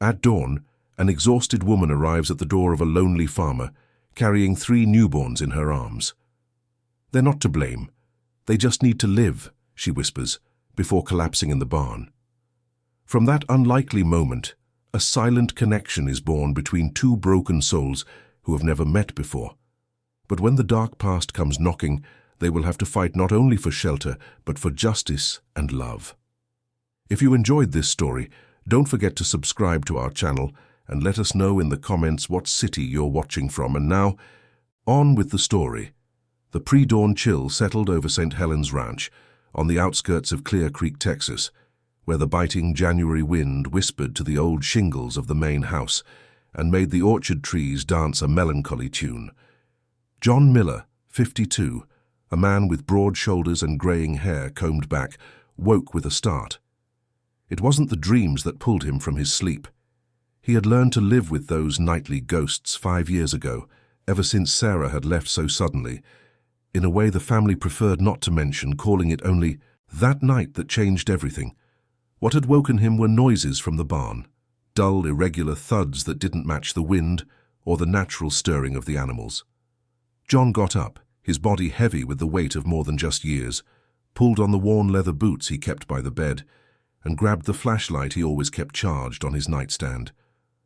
At dawn, an exhausted woman arrives at the door of a lonely farmer, carrying 3 newborns in her arms. "They're not to blame. They just need to live," she whispers, before collapsing in the barn. From that unlikely moment, a silent connection is born between 2 broken souls who have never met before. But when the dark past comes knocking, they will have to fight not only for shelter, but for justice and love. If you enjoyed this story, don't forget to subscribe to our channel and let us know in the comments what city you're watching from. And now, on with the story. The pre-dawn chill settled over St. Helens Ranch, on the outskirts of Clear Creek, Texas, where the biting January wind whispered to the old shingles of the main house and made the orchard trees dance a melancholy tune. John Miller, 52, a man with broad shoulders and graying hair combed back, woke with a start. It wasn't the dreams that pulled him from his sleep. He had learned to live with those nightly ghosts 5 years ago, ever since Sarah had left so suddenly, in a way the family preferred not to mention, calling it only that night that changed everything. What had woken him were noises from the barn, dull, irregular thuds that didn't match the wind or the natural stirring of the animals. John got up, his body heavy with the weight of more than just years, pulled on the worn leather boots he kept by the bed, and grabbed the flashlight he always kept charged on his nightstand.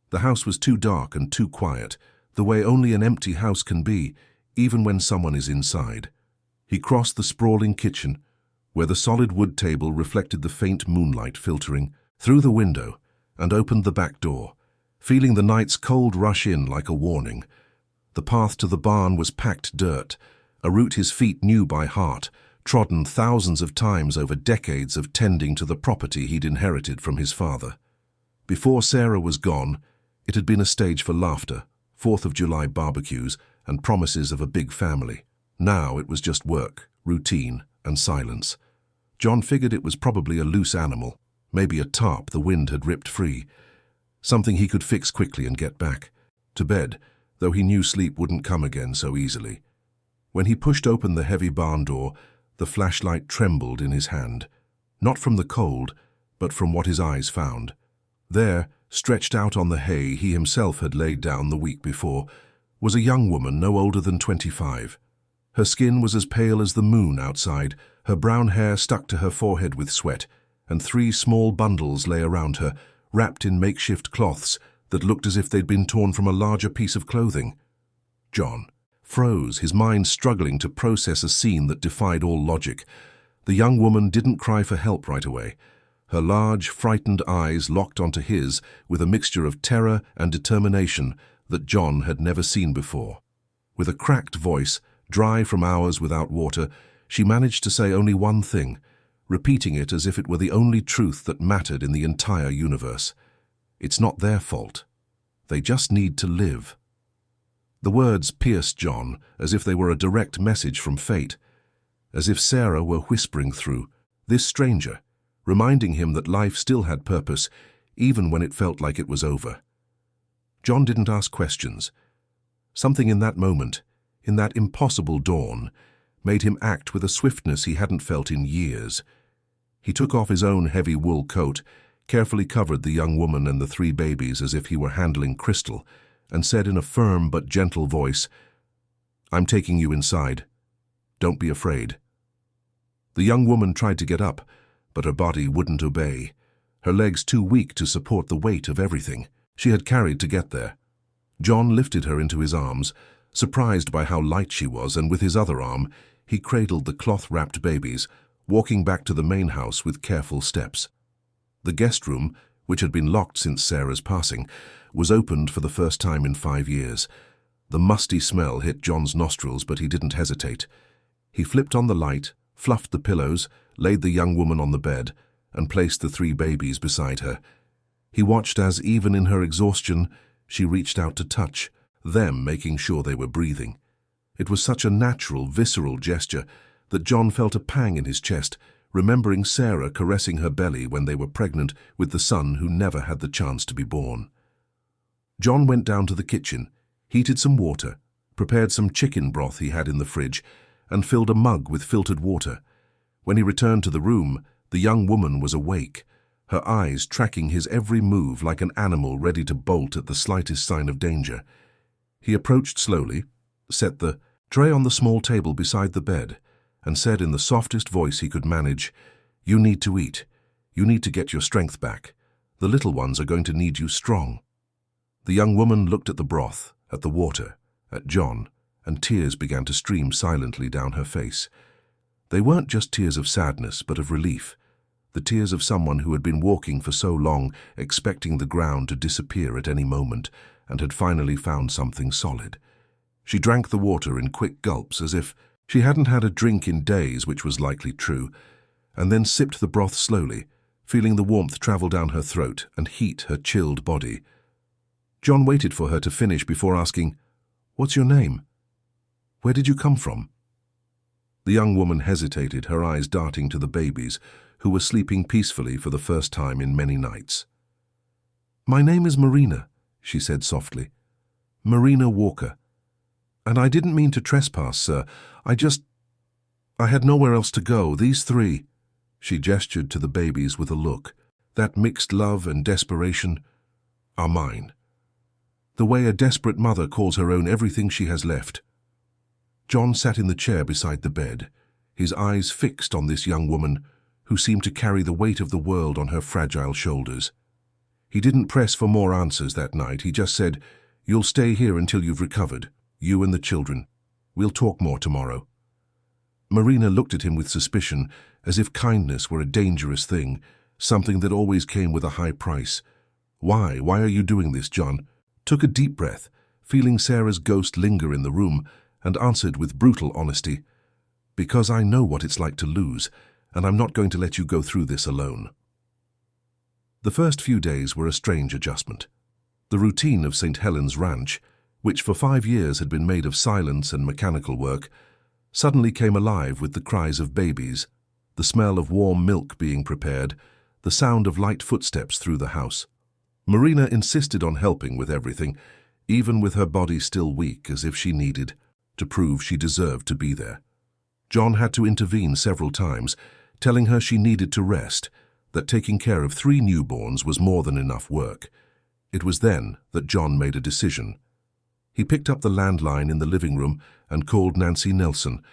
The house was too dark and too quiet, the way only an empty house can be, even when someone is inside. He crossed the sprawling kitchen, where the solid wood table reflected the faint moonlight filtering through the window, and opened the back door, feeling the night's cold rush in like a warning. The path to the barn was packed dirt, a route his feet knew by heart, trodden thousands of times over decades of tending to the property he'd inherited from his father. Before Sarah was gone, it had been a stage for laughter, 4th of July barbecues, and promises of a big family. Now it was just work, routine, and silence. John figured it was probably a loose animal, maybe a tarp the wind had ripped free, something he could fix quickly and get back to bed, though he knew sleep wouldn't come again so easily. When he pushed open the heavy barn door, the flashlight trembled in his hand, not from the cold, but from what his eyes found. There, stretched out on the hay he himself had laid down the week before, was a young woman no older than 25. Her skin was as pale as the moon outside, her brown hair stuck to her forehead with sweat, and 3 small bundles lay around her, wrapped in makeshift cloths that looked as if they'd been torn from a larger piece of clothing. John froze, his mind struggling to process a scene that defied all logic. The young woman didn't cry for help right away. Her large, frightened eyes locked onto his with a mixture of terror and determination that John had never seen before. With a cracked voice, dry from hours without water, she managed to say only one thing, repeating it as if it were the only truth that mattered in the entire universe. "It's not their fault. They just need to live." The words pierced John as if they were a direct message from fate, as if Sarah were whispering through this stranger, reminding him that life still had purpose, even when it felt like it was over. John didn't ask questions. Something in that moment, in that impossible dawn, made him act with a swiftness he hadn't felt in years. He took off his own heavy wool coat, carefully covered the young woman and the 3 babies as if he were handling crystal, and said in a firm but gentle voice, "I'm taking you inside. Don't be afraid." The young woman tried to get up, but her body wouldn't obey, her legs too weak to support the weight of everything she had carried to get there. John lifted her into his arms, surprised by how light she was, and with his other arm, he cradled the cloth-wrapped babies, walking back to the main house with careful steps. The guest room, which had been locked since Sarah's passing, was opened for the first time in 5 years. The musty smell hit John's nostrils, but he didn't hesitate. He flipped on the light, fluffed the pillows, laid the young woman on the bed, and placed the 3 babies beside her. He watched as, even in her exhaustion, she reached out to touch them, making sure they were breathing. It was such a natural, visceral gesture that John felt a pang in his chest, remembering Sarah caressing her belly when they were pregnant with the son who never had the chance to be born. John went down to the kitchen, heated some water, prepared some chicken broth he had in the fridge, and filled a mug with filtered water. When he returned to the room, the young woman was awake, her eyes tracking his every move like an animal ready to bolt at the slightest sign of danger. He approached slowly, set the tray on the small table beside the bed, and said in the softest voice he could manage, "You need to eat. You need to get your strength back. The little ones are going to need you strong." The young woman looked at the broth, at the water, at John, and tears began to stream silently down her face. They weren't just tears of sadness, but of relief, the tears of someone who had been walking for so long, expecting the ground to disappear at any moment, and had finally found something solid. She drank the water in quick gulps, as if she hadn't had a drink in days, which was likely true, and then sipped the broth slowly, feeling the warmth travel down her throat and heat her chilled body. John waited for her to finish before asking, "What's your name? Where did you come from?" The young woman hesitated, her eyes darting to the babies, who were sleeping peacefully for the first time in many nights. "My name is Marina," she said softly. "Marina Walker. And I didn't mean to trespass, sir. I had nowhere else to go. These three," she gestured to the babies with a look, "that mixed love and desperation, are mine. The way a desperate mother calls her own everything she has left." John sat in the chair beside the bed, his eyes fixed on this young woman who seemed to carry the weight of the world on her fragile shoulders. He didn't press for more answers that night. He just said, "You'll stay here until you've recovered, you and the children. We'll talk more tomorrow." Marina looked at him with suspicion, as if kindness were a dangerous thing, something that always came with a high price. "Why? Why are you doing this, John?" Took a deep breath, feeling Sarah's ghost linger in the room, and answered with brutal honesty, "Because I know what it's like to lose, and I'm not going to let you go through this alone." The first few days were a strange adjustment. The routine of St. Helens Ranch, which for 5 years had been made of silence and mechanical work, suddenly came alive with the cries of babies, the smell of warm milk being prepared, the sound of light footsteps through the house. Marina insisted on helping with everything, even with her body still weak, as if she needed to prove she deserved to be there. John had to intervene several times, telling her she needed to rest, that taking care of 3 newborns was more than enough work. It was then that John made a decision. He picked up the landline in the living room and called Nancy Nelson,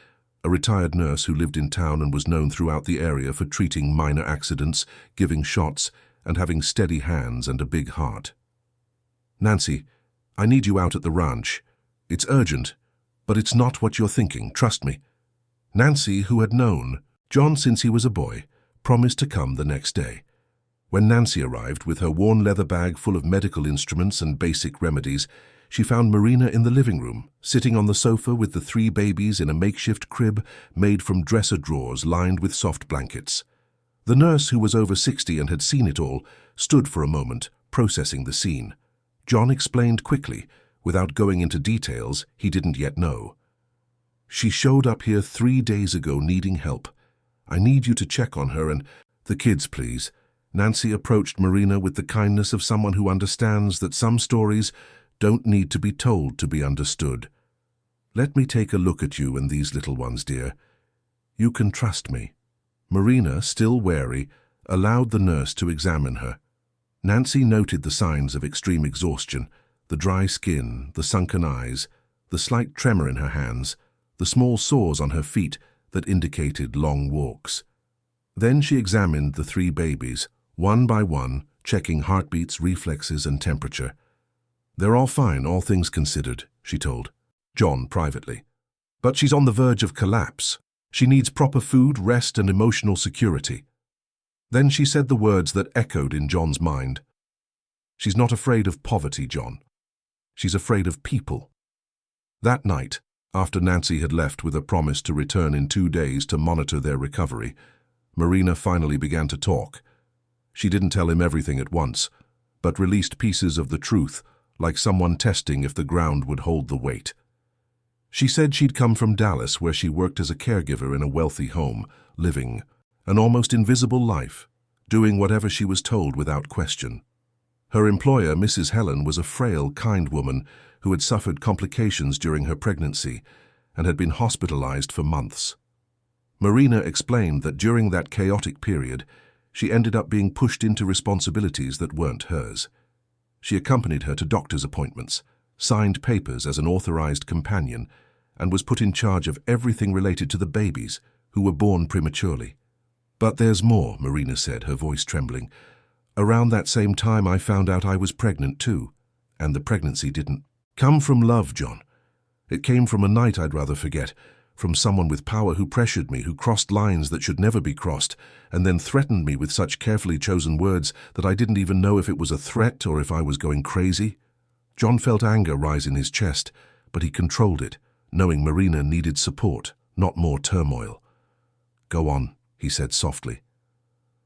a retired nurse who lived in town and was known throughout the area for treating minor accidents, giving shots, and having steady hands and a big heart. "Nancy, I need you out at the ranch. It's urgent, but it's not what you're thinking, trust me." Nancy, who had known John since he was a boy, promised to come the next day. When Nancy arrived with her worn leather bag full of medical instruments and basic remedies, she found Marina in the living room, sitting on the sofa with the 3 babies in a makeshift crib made from dresser drawers lined with soft blankets. The nurse, who was over 60 and had seen it all, stood for a moment, processing the scene. John explained quickly, without going into details he didn't yet know. "She showed up here 3 days ago needing help. I need you to check on her and the kids, please." Nancy approached Marina with the kindness of someone who understands that some stories don't need to be told to be understood. "Let me take a look at you and these little ones, dear. You can trust me." Marina, still wary, allowed the nurse to examine her. Nancy noted the signs of extreme exhaustion, the dry skin, the sunken eyes, the slight tremor in her hands, the small sores on her feet that indicated long walks. Then she examined the 3 babies, one by one, checking heartbeats, reflexes, and temperature. "They're all fine, all things considered," she told John privately. "But she's on the verge of collapse. She needs proper food, rest, and emotional security." Then she said the words that echoed in John's mind. "She's not afraid of poverty, John. She's afraid of people." That night, after Nancy had left with a promise to return in 2 days to monitor their recovery, Marina finally began to talk. She didn't tell him everything at once, but released pieces of the truth, like someone testing if the ground would hold the weight. She said she'd come from Dallas, where she worked as a caregiver in a wealthy home, living an almost invisible life, doing whatever she was told without question. Her employer, Mrs. Helen, was a frail, kind woman who had suffered complications during her pregnancy and had been hospitalized for months. Marina explained that during that chaotic period, she ended up being pushed into responsibilities that weren't hers. She accompanied her to doctor's appointments, signed papers as an authorized companion, and was put in charge of everything related to the babies who were born prematurely. "But there's more," Marina said, her voice trembling. "Around that same time I found out I was pregnant too, and the pregnancy didn't come from love, John. It came from a night I'd rather forget, from someone with power who pressured me, who crossed lines that should never be crossed, and then threatened me with such carefully chosen words that I didn't even know if it was a threat or if I was going crazy." John felt anger rise in his chest, but he controlled it, knowing Marina needed support, not more turmoil. "Go on," he said softly.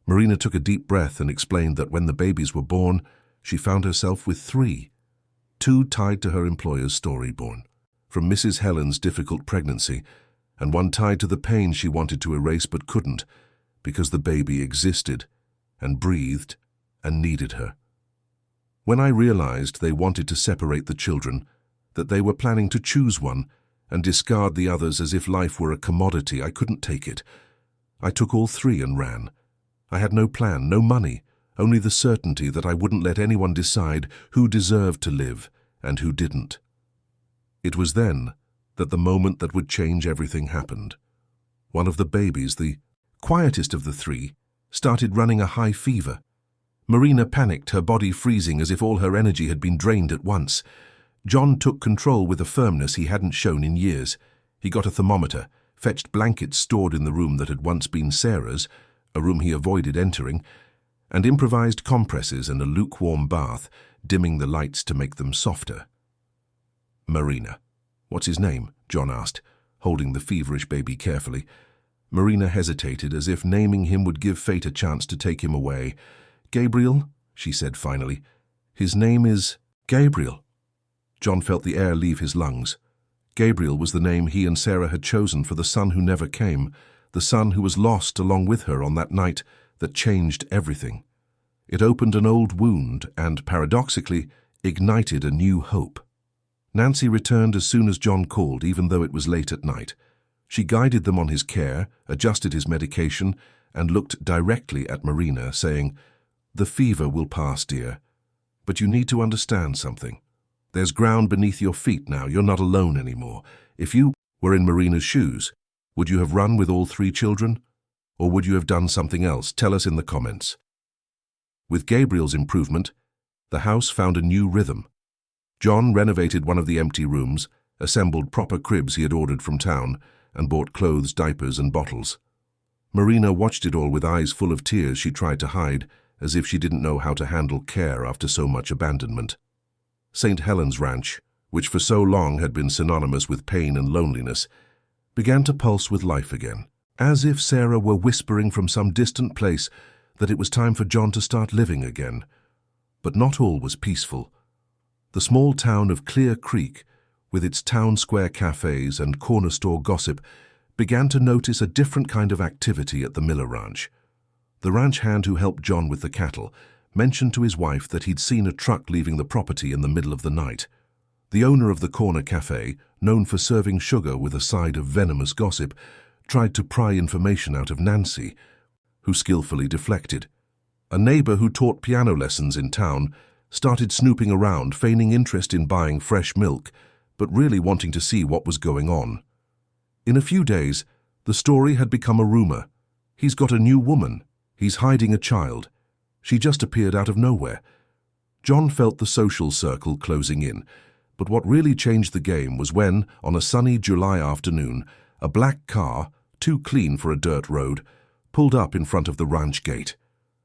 Marina took a deep breath and explained that when the babies were born, she found herself with three. Two tied to her employer's story born, from Mrs. Helen's difficult pregnancy, and one tied to the pain she wanted to erase but couldn't, because the baby existed and breathed and needed her. When I realized they wanted to separate the children, that they were planning to choose one and discard the others as if life were a commodity, I couldn't take it. I took all three and ran. I had no plan, no money, only the certainty that I wouldn't let anyone decide who deserved to live and who didn't. It was then that the moment that would change everything happened. One of the babies, the quietest of the three, started running a high fever. Marina panicked, her body freezing as if all her energy had been drained at once. John took control with a firmness he hadn't shown in years. He got a thermometer, fetched blankets stored in the room that had once been Sarah's, a room he avoided entering, and improvised compresses and a lukewarm bath, dimming the lights to make them softer. "Marina. What's his name?" John asked, holding the feverish baby carefully. Marina hesitated, as if naming him would give fate a chance to take him away. "Gabriel," she said finally. "His name is Gabriel." John felt the air leave his lungs. Gabriel was the name he and Sarah had chosen for the son who never came, the son who was lost along with her on that night that changed everything. It opened an old wound and, paradoxically, ignited a new hope. Nancy returned as soon as John called, even though it was late at night. She guided them on his care, adjusted his medication, and looked directly at Marina, saying, "The fever will pass, dear. But you need to understand something. There's ground beneath your feet now. You're not alone anymore. If you were in Marina's shoes, would you have run with all three children? Or would you have done something else? Tell us in the comments." With Gabriel's improvement, the house found a new rhythm. John renovated one of the empty rooms, assembled proper cribs he had ordered from town, and bought clothes, diapers, and bottles. Marina watched it all with eyes full of tears she tried to hide, as if she didn't know how to handle care after so much abandonment. St. Helens Ranch, which for so long had been synonymous with pain and loneliness, began to pulse with life again, as if Sarah were whispering from some distant place that it was time for John to start living again. But not all was peaceful. The small town of Clear Creek, with its town square cafes and corner store gossip, began to notice a different kind of activity at the Miller Ranch. The ranch hand who helped John with the cattle mentioned to his wife that he'd seen a truck leaving the property in the middle of the night. The owner of the corner cafe, known for serving sugar with a side of venomous gossip, tried to pry information out of Nancy, who skillfully deflected. A neighbor who taught piano lessons in town started snooping around, feigning interest in buying fresh milk, but really wanting to see what was going on. In a few days, the story had become a rumor. "He's got a new woman. He's hiding a child. She just appeared out of nowhere." John felt the social circle closing in, but what really changed the game was when, on a sunny July afternoon, a black car, too clean for a dirt road, pulled up in front of the ranch gate.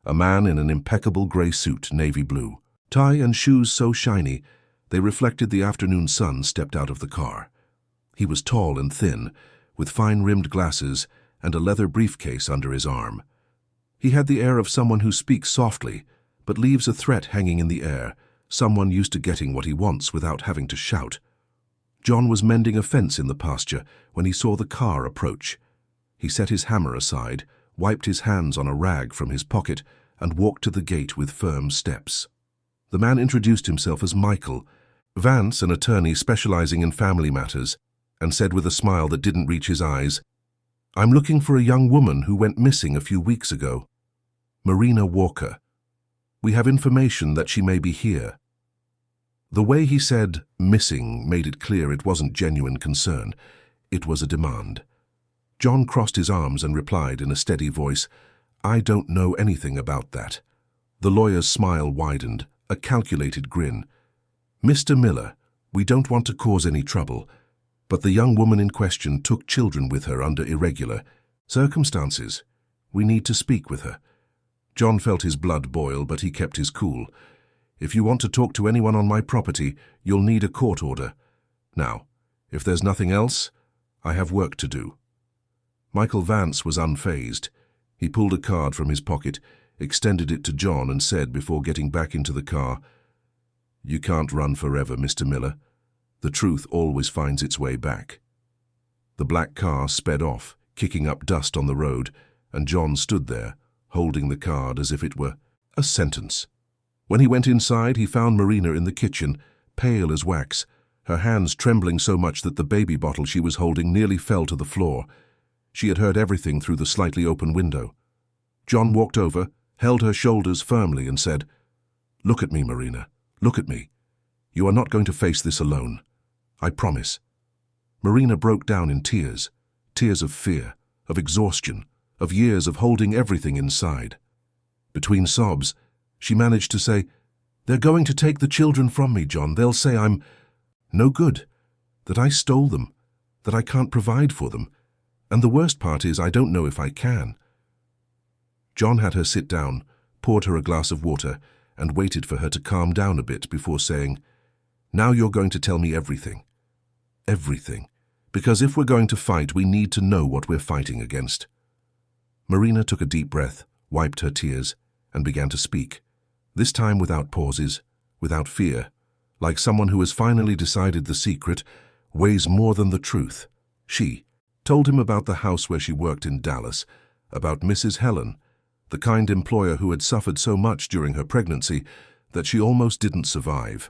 A man in an impeccable grey suit, navy blue, tie and shoes so shiny they reflected the afternoon sun, stepped out of the car. He was tall and thin, with fine-rimmed glasses and a leather briefcase under his arm. He had the air of someone who speaks softly, but leaves a threat hanging in the air, someone used to getting what he wants without having to shout. John was mending a fence in the pasture when he saw the car approach. He set his hammer aside, wiped his hands on a rag from his pocket, and walked to the gate with firm steps. The man introduced himself as Michael Vance, an attorney specializing in family matters, and said with a smile that didn't reach his eyes, "I'm looking for a young woman who went missing a few weeks ago." Marina Walker. We have information that she may be here. The way he said missing made it clear it wasn't genuine concern. It was a demand. John crossed his arms and replied in a steady voice, I don't know anything about that. The lawyer's smile widened, a calculated grin. Mr. Miller, we don't want to cause any trouble, but the young woman in question took children with her under irregular circumstances. We need to speak with her. John felt his blood boil, but he kept his cool. If you want to talk to anyone on my property, you'll need a court order. Now, if there's nothing else, I have work to do. Michael Vance was unfazed. He pulled a card from his pocket, extended it to John and said before getting back into the car, You can't run forever, Mr. Miller. The truth always finds its way back. The black car sped off, kicking up dust on the road, and John stood there, holding the card as if it were a sentence. When he went inside, he found Marina in the kitchen, pale as wax, her hands trembling so much that the baby bottle she was holding nearly fell to the floor. She had heard everything through the slightly open window. John walked over, held her shoulders firmly and said, Look at me, Marina. Look at me. You are not going to face this alone. I promise. Marina broke down in tears, tears of fear, of exhaustion, of years of holding everything inside. Between sobs, she managed to say, They're going to take the children from me, John. They'll say I'm no good, that I stole them, that I can't provide for them, and the worst part is I don't know if I can. John had her sit down, poured her a glass of water, and waited for her to calm down a bit before saying, Now you're going to tell me everything. Everything. Because if we're going to fight, we need to know what we're fighting against. Marina took a deep breath, wiped her tears, and began to speak, this time without pauses, without fear, like someone who has finally decided the secret weighs more than the truth. She told him about the house where she worked in Dallas, about Mrs. Helen, the kind employer who had suffered so much during her pregnancy that she almost didn't survive.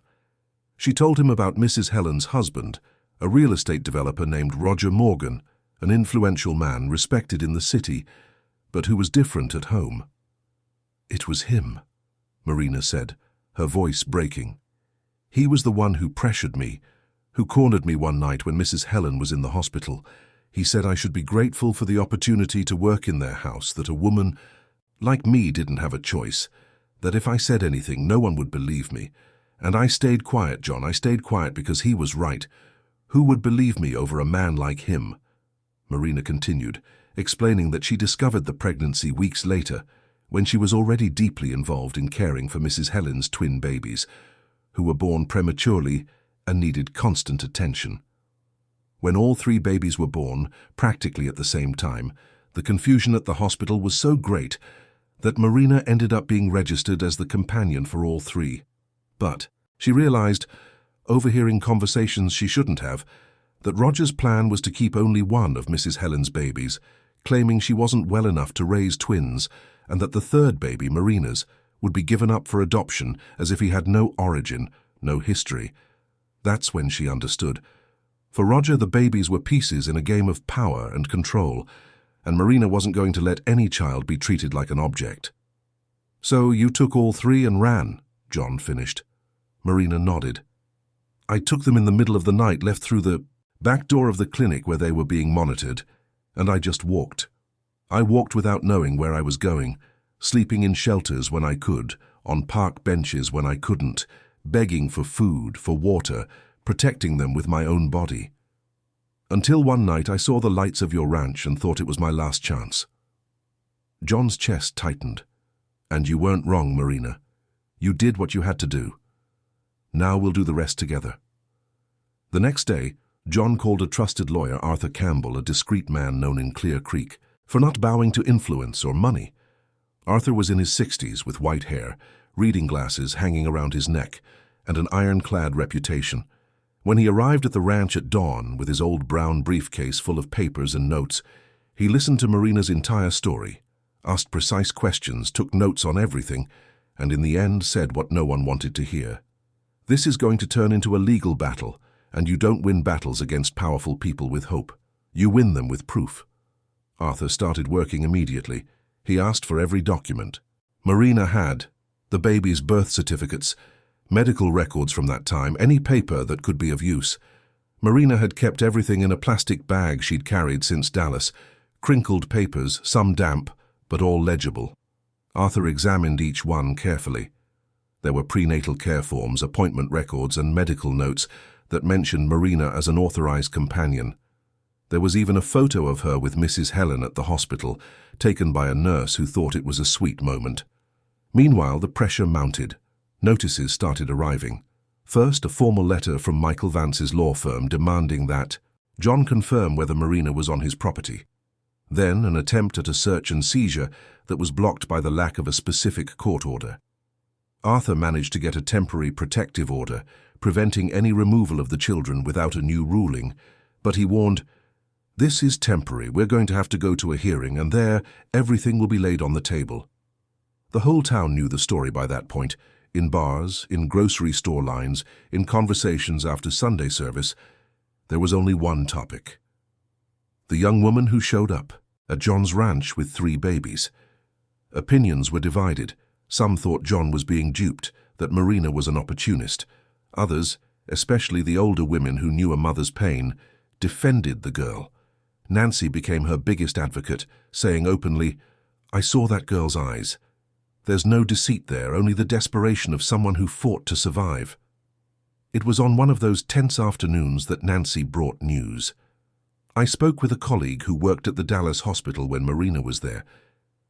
She told him about Mrs. Helen's husband, a real estate developer named Roger Morgan, an influential man respected in the city, but who was different at home. It was him, Marina said, her voice breaking. He was the one who pressured me, who cornered me one night when Mrs. Helen was in the hospital. He said I should be grateful for the opportunity to work in their house, that a woman like me didn't have a choice, that if I said anything, no one would believe me. And I stayed quiet, John. I stayed quiet because he was right. Who would believe me over a man like him? Marina continued, explaining that she discovered the pregnancy weeks later, when she was already deeply involved in caring for Mrs. Helen's twin babies, who were born prematurely and needed constant attention. When all 3 babies were born, practically at the same time, the confusion at the hospital was so great that Marina ended up being registered as the companion for all 3. But she realized, overhearing conversations she shouldn't have, that Roger's plan was to keep only one of Mrs. Helen's babies, claiming she wasn't well enough to raise twins, and that the 3rd baby, Marina's, would be given up for adoption as if he had no origin, no history. That's when she understood. For Roger, the babies were pieces in a game of power and control, and Marina wasn't going to let any child be treated like an object. So you took all 3 and ran, John finished. Marina nodded. I took them in the middle of the night, left through the back door of the clinic where they were being monitored, and I just walked. I walked without knowing where I was going, sleeping in shelters when I could, on park benches when I couldn't, begging for food, for water, protecting them with my own body. Until one night I saw the lights of your ranch and thought it was my last chance. John's chest tightened. And you weren't wrong, Marina. You did what you had to do. Now we'll do the rest together. The next day, John called a trusted lawyer, Arthur Campbell, a discreet man known in Clear Creek, for not bowing to influence or money. Arthur was in his 60s with white hair, reading glasses hanging around his neck, and an ironclad reputation. When he arrived at the ranch at dawn with his old brown briefcase full of papers and notes, he listened to Marina's entire story, asked precise questions, took notes on everything, and in the end said what no one wanted to hear. This is going to turn into a legal battle, and you don't win battles against powerful people with hope. You win them with proof. Arthur started working immediately. He asked for every document, Marina had the baby's birth certificates, medical records from that time, any paper that could be of use. Marina had kept everything in a plastic bag she'd carried since Dallas, crinkled papers, some damp, but all legible. Arthur examined each one carefully. There were prenatal care forms, appointment records, and medical notes that mentioned Marina as an authorized companion. There was even a photo of her with Mrs. Helen at the hospital, taken by a nurse who thought it was a sweet moment. Meanwhile, the pressure mounted. Notices started arriving. First, a formal letter from Michael Vance's law firm demanding that John confirm whether Marina was on his property. Then, an attempt at a search and seizure that was blocked by the lack of a specific court order. Arthur managed to get a temporary protective order, preventing any removal of the children without a new ruling, but he warned, "This is temporary. We're going to have to go to a hearing, and there, everything will be laid on the table." The whole town knew the story by that point. In bars, in grocery store lines, in conversations after Sunday service, there was only one topic. The young woman who showed up at John's ranch with 3 babies. Opinions were divided. Some thought John was being duped, that Marina was an opportunist. Others, especially the older women who knew a mother's pain, defended the girl. Nancy became her biggest advocate, saying openly, "I saw that girl's eyes. There's no deceit there, only the desperation of someone who fought to survive." It was on one of those tense afternoons that Nancy brought news. I spoke with a colleague who worked at the Dallas hospital when Marina was there.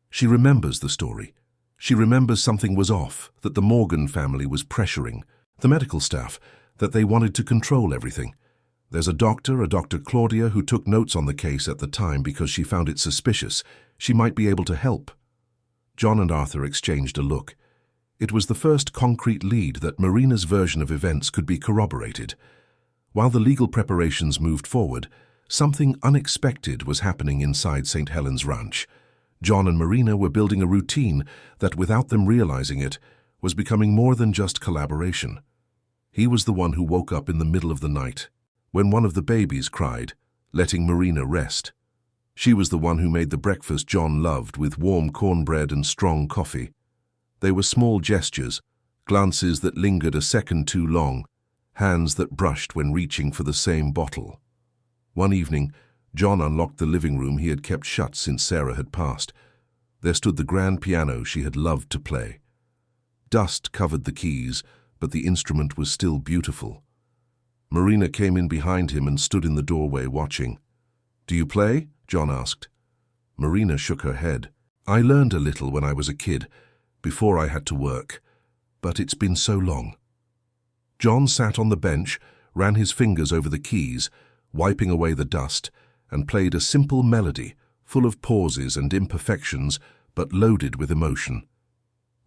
She remembers the story. She remembers something was off, that the Morgan family was pressuring the medical staff, that they wanted to control everything. There's a Dr. Claudia, who took notes on the case at the time because she found it suspicious. She might be able to help. John and Arthur exchanged a look. It was the first concrete lead that Marina's version of events could be corroborated. While the legal preparations moved forward, something unexpected was happening inside St. Helens Ranch. John and Marina were building a routine that, without them realizing it, was becoming more than just collaboration. He was the one who woke up in the middle of the night, when one of the babies cried, letting Marina rest. She was the one who made the breakfast John loved, with warm cornbread and strong coffee. They were small gestures, glances that lingered a second too long, hands that brushed when reaching for the same bottle. One evening, John unlocked the living room he had kept shut since Sarah had passed. There stood the grand piano she had loved to play. Dust covered the keys, but the instrument was still beautiful. Marina came in behind him and stood in the doorway watching. "Do you play?" John asked. Marina shook her head. "I learned a little when I was a kid, before I had to work, but it's been so long." John sat on the bench, ran his fingers over the keys, wiping away the dust, and played a simple melody, full of pauses and imperfections, but loaded with emotion.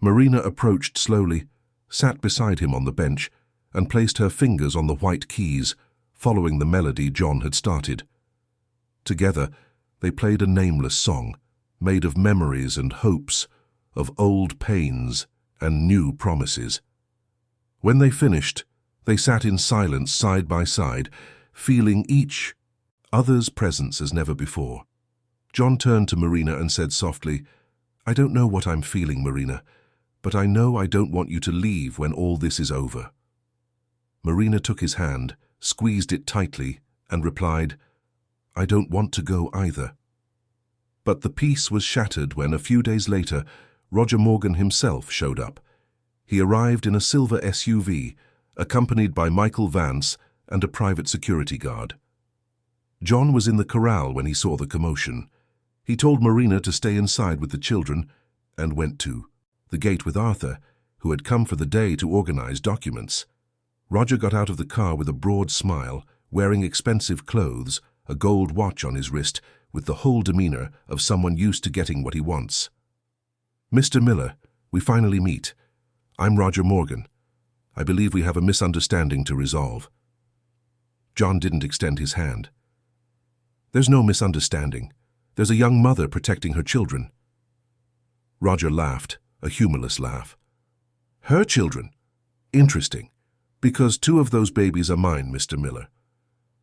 Marina approached slowly, sat beside him on the bench, and placed her fingers on the white keys, following the melody John had started. Together, they played a nameless song, made of memories and hopes, of old pains and new promises. When they finished, they sat in silence side by side, feeling each other's presence as never before. John turned to Marina and said softly, "I don't know what I'm feeling, Marina, but I know I don't want you to leave when all this is over." Marina took his hand, squeezed it tightly, and replied, "I don't want to go either." But the peace was shattered when, a few days later, Roger Morgan himself showed up. He arrived in a silver SUV, accompanied by Michael Vance and a private security guard. John was in the corral when he saw the commotion. He told Marina to stay inside with the children and went to the gate with Arthur, who had come for the day to organize documents. Roger got out of the car with a broad smile, wearing expensive clothes, a gold watch on his wrist, with the whole demeanor of someone used to getting what he wants. "Mr. Miller, we finally meet. I'm Roger Morgan. I believe we have a misunderstanding to resolve." John didn't extend his hand. "There's no misunderstanding. There's a young mother protecting her children." Roger laughed, a humorless laugh. "Her children? Interesting, because 2 of those babies are mine, Mr. Miller.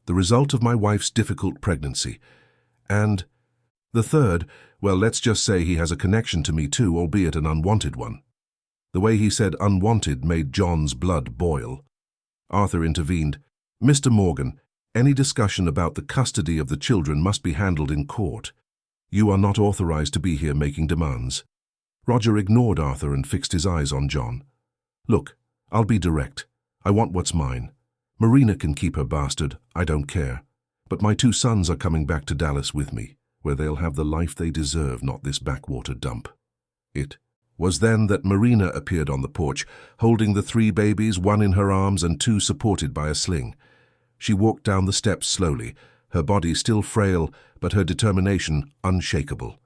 The result of my wife's difficult pregnancy. And The third, well, let's just say he has a connection to me too, albeit an unwanted one. The way he said unwanted made John's blood boil. Arthur intervened. Mr. Morgan, any discussion about the custody of the children must be handled in court. You are not authorized to be here making demands. Roger ignored Arthur and fixed his eyes on John. Look, I'll be direct. I want what's mine. Marina can keep her bastard, I don't care. But my 2 sons are coming back to Dallas with me, where they'll have the life they deserve, not this backwater dump. It was then that Marina appeared on the porch, holding the 3 babies, 1 in her arms and 2 supported by a sling. She walked down the steps slowly, her body still frail, but her determination unshakable.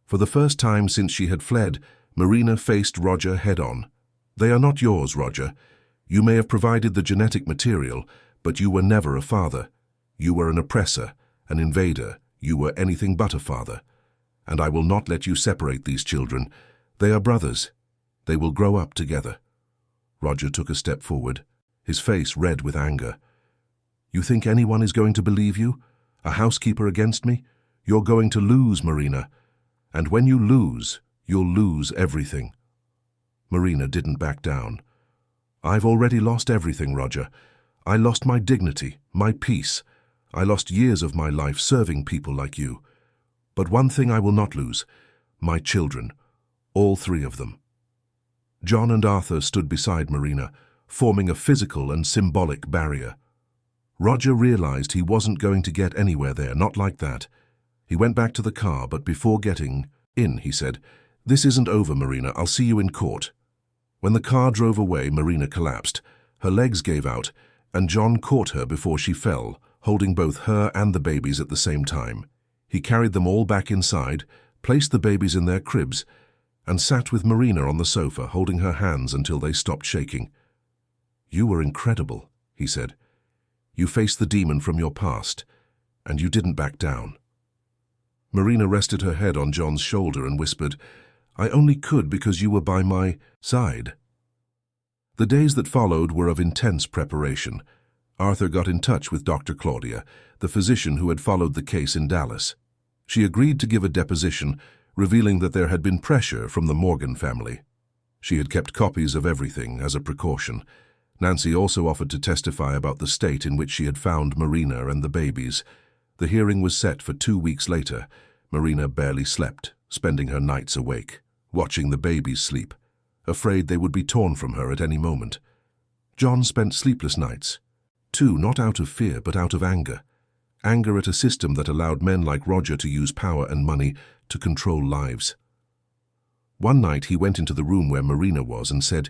For the first time since she had fled, Marina faced Roger head-on. They are not yours, Roger. You may have provided the genetic material, but you were never a father. You were an oppressor, an invader. You were anything but a father. And I will not let you separate these children. They are brothers. They will grow up together. Roger took a step forward, his face red with anger. You think anyone is going to believe you? A housekeeper against me? You're going to lose, Marina. And when you lose, you'll lose everything. Marina didn't back down. I've already lost everything, Roger. I lost my dignity, my peace. I lost years of my life serving people like you. But one thing I will not lose, my children, all 3 of them. John and Arthur stood beside Marina, forming a physical and symbolic barrier. Roger realized he wasn't going to get anywhere there, not like that. He went back to the car, but before getting in, he said, "This isn't over, Marina. I'll see you in court." When the car drove away, Marina collapsed. Her legs gave out, and John caught her before she fell, holding both her and the babies at the same time. He carried them all back inside, placed the babies in their cribs, and sat with Marina on the sofa, holding her hands until they stopped shaking. "You were incredible," he said. "You faced the demon from your past, and you didn't back down." Marina rested her head on John's shoulder and whispered, "I only could because you were by my side." The days that followed were of intense preparation. Arthur got in touch with Dr. Claudia, the physician who had followed the case in Dallas. She agreed to give a deposition, revealing that there had been pressure from the Morgan family. She had kept copies of everything as a precaution. Nancy also offered to testify about the state in which she had found Marina and the babies. The hearing was set for 2 weeks later. Marina barely slept, spending her nights awake, watching the babies sleep, afraid they would be torn from her at any moment. John spent sleepless nights, too, not out of fear but out of anger. Anger at a system that allowed men like Roger to use power and money to control lives. One night he went into the room where Marina was and said,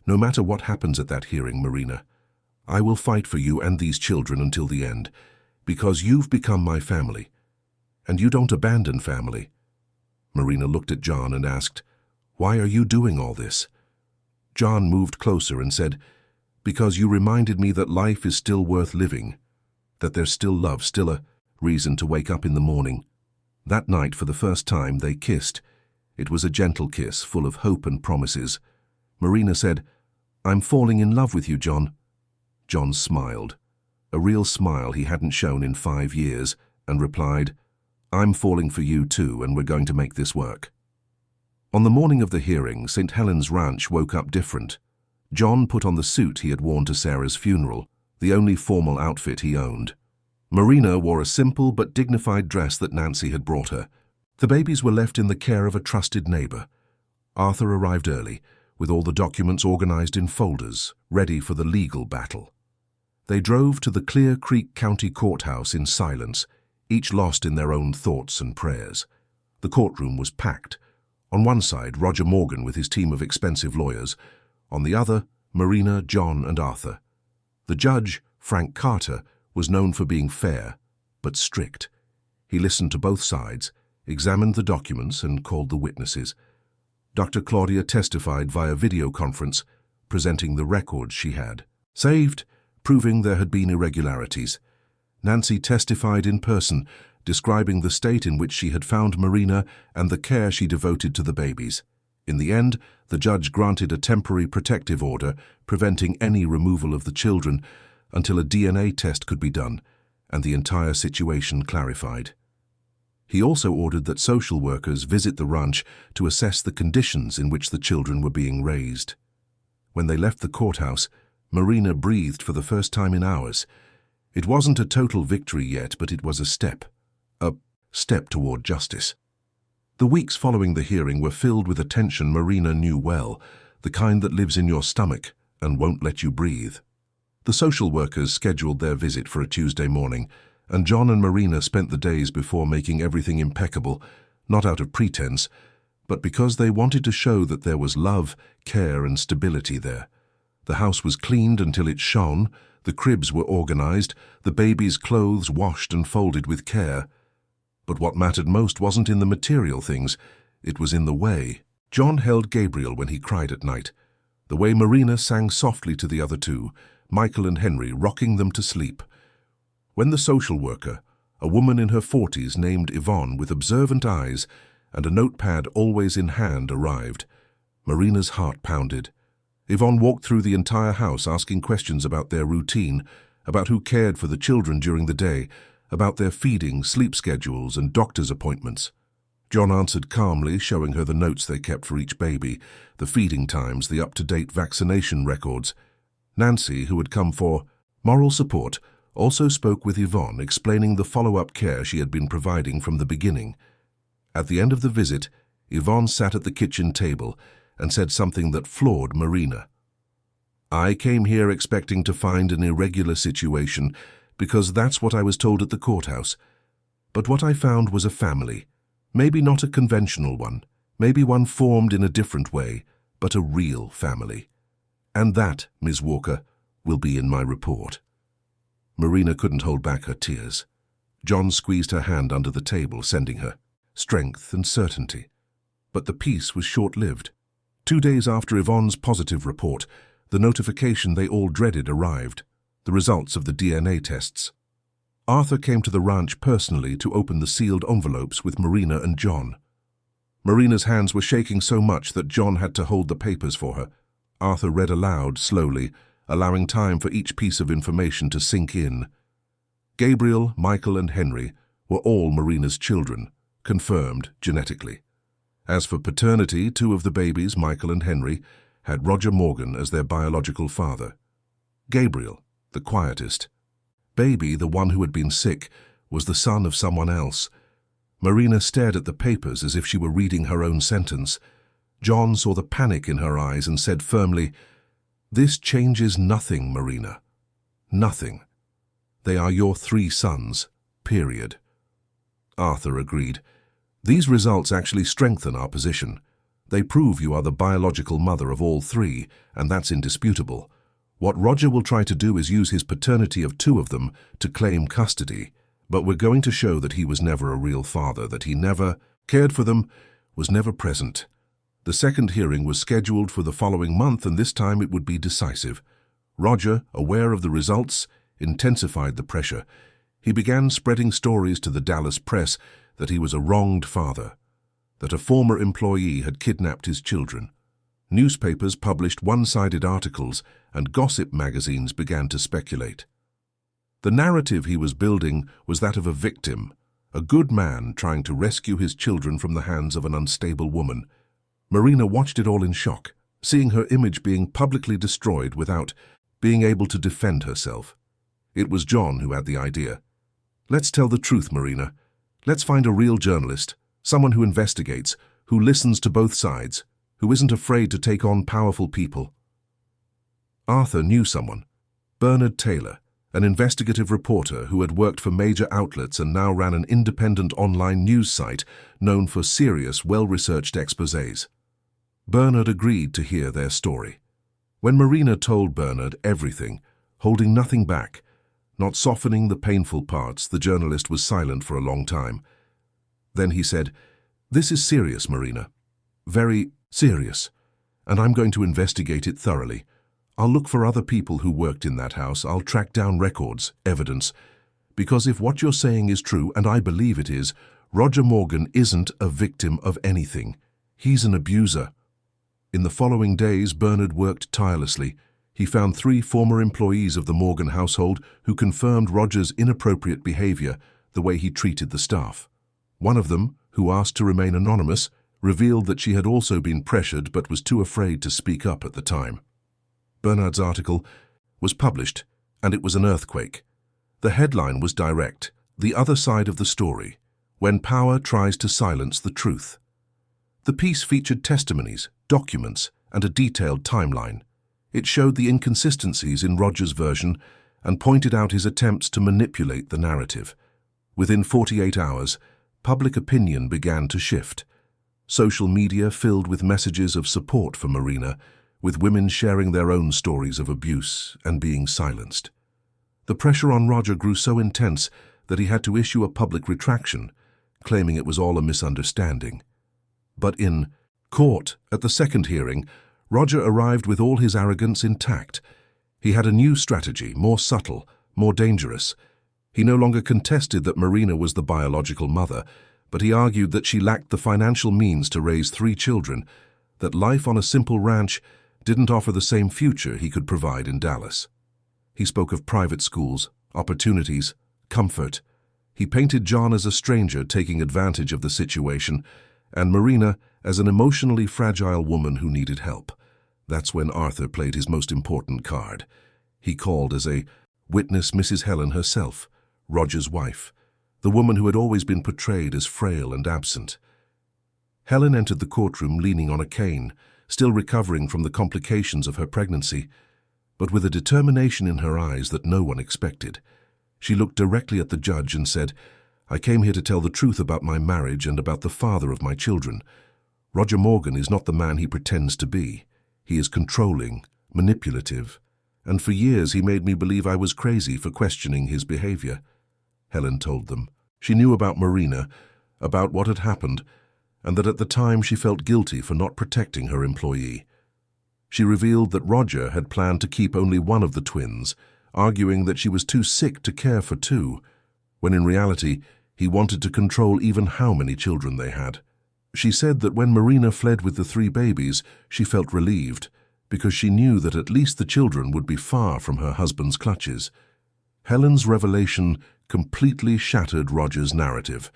"No matter what happens at that hearing, Marina, I will fight for you and these children until the end, because you've become my family, and you don't abandon family." Marina looked at John and asked, "Why are you doing all this?" John moved closer and said, "Because you reminded me that life is still worth living, that there's still love, still a reason to wake up in the morning." That night, for the first time, they kissed. It was a gentle kiss, full of hope and promises. Marina said, "I'm falling in love with you, John." John smiled, a real smile he hadn't shown in 5 years, and replied, "I'm falling for you too, and we're going to make this work." On the morning of the hearing, St. Helens Ranch woke up different. John put on the suit he had worn to Sarah's funeral, the only formal outfit he owned. Marina wore a simple but dignified dress that Nancy had brought her. The babies were left in the care of a trusted neighbor. Arthur arrived early, with all the documents organized in folders, ready for the legal battle. They drove to the Clear Creek County Courthouse in silence, each lost in their own thoughts and prayers. The courtroom was packed. On one side, Roger Morgan with his team of expensive lawyers. On the other, Marina, John, and Arthur. The judge, Frank Carter, was known for being fair, but strict. He listened to both sides, examined the documents, and called the witnesses. Dr. Claudia testified via video conference, presenting the records she had saved, proving there had been irregularities. Nancy testified in person, describing the state in which she had found Marina and the care she devoted to the babies. In the end, the judge granted a temporary protective order, preventing any removal of the children until a DNA test could be done and the entire situation clarified. He also ordered that social workers visit the ranch to assess the conditions in which the children were being raised. When they left the courthouse, Marina breathed for the first time in hours. It wasn't a total victory yet, but it was a step toward justice. The weeks following the hearing were filled with a tension Marina knew well, the kind that lives in your stomach and won't let you breathe. The social workers scheduled their visit for a Tuesday morning, and John and Marina spent the days before making everything impeccable, not out of pretense, but because they wanted to show that there was love, care, and stability there. The house was cleaned until it shone, the cribs were organized, the baby's clothes washed and folded with care. But what mattered most wasn't in the material things, it was in the way. John held Gabriel when he cried at night, the way Marina sang softly to the other two, Michael and Henry, rocking them to sleep. When the social worker, a woman in her 40s named Yvonne with observant eyes and a notepad always in hand, arrived, Marina's heart pounded. Yvonne walked through the entire house asking questions about their routine, about who cared for the children during the day, about their feeding, sleep schedules, and doctor's appointments. John answered calmly, showing her the notes they kept for each baby, the feeding times, the up-to-date vaccination records. Nancy, who had come for moral support, also spoke with Yvonne, explaining the follow-up care she had been providing from the beginning. At the end of the visit, Yvonne sat at the kitchen table and said something that floored Marina. "I came here expecting to find an irregular situation, because that's what I was told at the courthouse. But what I found was a family. Maybe not a conventional one, maybe one formed in a different way, but a real family. And that, Ms. Walker, will be in my report." Marina couldn't hold back her tears. John squeezed her hand under the table, sending her strength and certainty. But the peace was short-lived. 2 days after Yvonne's positive report, the notification they all dreaded arrived, the results of the DNA tests. Arthur came to the ranch personally to open the sealed envelopes with Marina and John. Marina's hands were shaking so much that John had to hold the papers for her. Arthur read aloud, slowly, allowing time for each piece of information to sink in. Gabriel, Michael, and Henry were all Marina's children, confirmed genetically. As for paternity, 2 of the babies, Michael and Henry, had Roger Morgan as their biological father. Gabriel, the quietest baby, the one who had been sick, was the son of someone else. Marina stared at the papers as if she were reading her own sentence. John saw the panic in her eyes and said firmly, "This changes nothing, Marina. Nothing. They are your 3 sons, period." Arthur agreed. "These results actually strengthen our position. They prove you are the biological mother of all 3, and that's indisputable. What Roger will try to do is use his paternity of 2 of them to claim custody, but we're going to show that he was never a real father, that he never cared for them, was never present." The second hearing was scheduled for the following month, and this time it would be decisive. Roger, aware of the results, intensified the pressure. He began spreading stories to the Dallas press that he was a wronged father, that a former employee had kidnapped his children. Newspapers published one-sided articles, and gossip magazines began to speculate. The narrative he was building was that of a victim, a good man trying to rescue his children from the hands of an unstable woman. Marina watched it all in shock, seeing her image being publicly destroyed without being able to defend herself. It was John who had the idea. "Let's tell the truth, Marina. Let's find a real journalist, someone who investigates, who listens to both sides, who isn't afraid to take on powerful people." Arthur knew someone, Bernard Taylor, an investigative reporter who had worked for major outlets and now ran an independent online news site known for serious, well-researched exposés. Bernard agreed to hear their story. When Marina told Bernard everything, holding nothing back, not softening the painful parts, the journalist was silent for a long time. Then he said, "This is serious, Marina. Very serious. And I'm going to investigate it thoroughly. I'll look for other people who worked in that house. I'll track down records, evidence. Because if what you're saying is true, and I believe it is, Roger Morgan isn't a victim of anything. He's an abuser." In the following days, Bernard worked tirelessly. He found 3 former employees of the Morgan household who confirmed Roger's inappropriate behavior, the way he treated the staff. One of them, who asked to remain anonymous, revealed that she had also been pressured but was too afraid to speak up at the time. Bernard's article was published, and it was an earthquake. The headline was direct: "The Other Side of the Story, When Power Tries to Silence the Truth." The piece featured testimonies, documents, and a detailed timeline. It showed the inconsistencies in Roger's version and pointed out his attempts to manipulate the narrative. Within 48 hours, public opinion began to shift. Social media filled with messages of support for Marina, with women sharing their own stories of abuse and being silenced. The pressure on Roger grew so intense that he had to issue a public retraction, claiming it was all a misunderstanding. But in court, at the second hearing, Roger arrived with all his arrogance intact. He had a new strategy, more subtle, more dangerous. He no longer contested that Marina was the biological mother, but he argued that she lacked the financial means to raise 3 children, that life on a simple ranch didn't offer the same future he could provide in Dallas. He spoke of private schools, opportunities, comfort. He painted John as a stranger taking advantage of the situation, and Marina as an emotionally fragile woman who needed help. That's when Arthur played his most important card. He called as a witness Mrs. Helen herself, Roger's wife, the woman who had always been portrayed as frail and absent. Helen entered the courtroom leaning on a cane, still recovering from the complications of her pregnancy, but with a determination in her eyes that no one expected. She looked directly at the judge and said, "I came here to tell the truth about my marriage and about the father of my children. Roger Morgan is not the man he pretends to be. He is controlling, manipulative, and for years he made me believe I was crazy for questioning his behavior." Helen told them. She knew about Marina, about what had happened, and that at the time she felt guilty for not protecting her employee. She revealed that Roger had planned to keep only one of the twins, arguing that she was too sick to care for 2, when in reality he wanted to control even how many children they had. She said that when Marina fled with the 3 babies, she felt relieved, because she knew that at least the children would be far from her husband's clutches. Helen's revelation completely shattered Roger's narrative.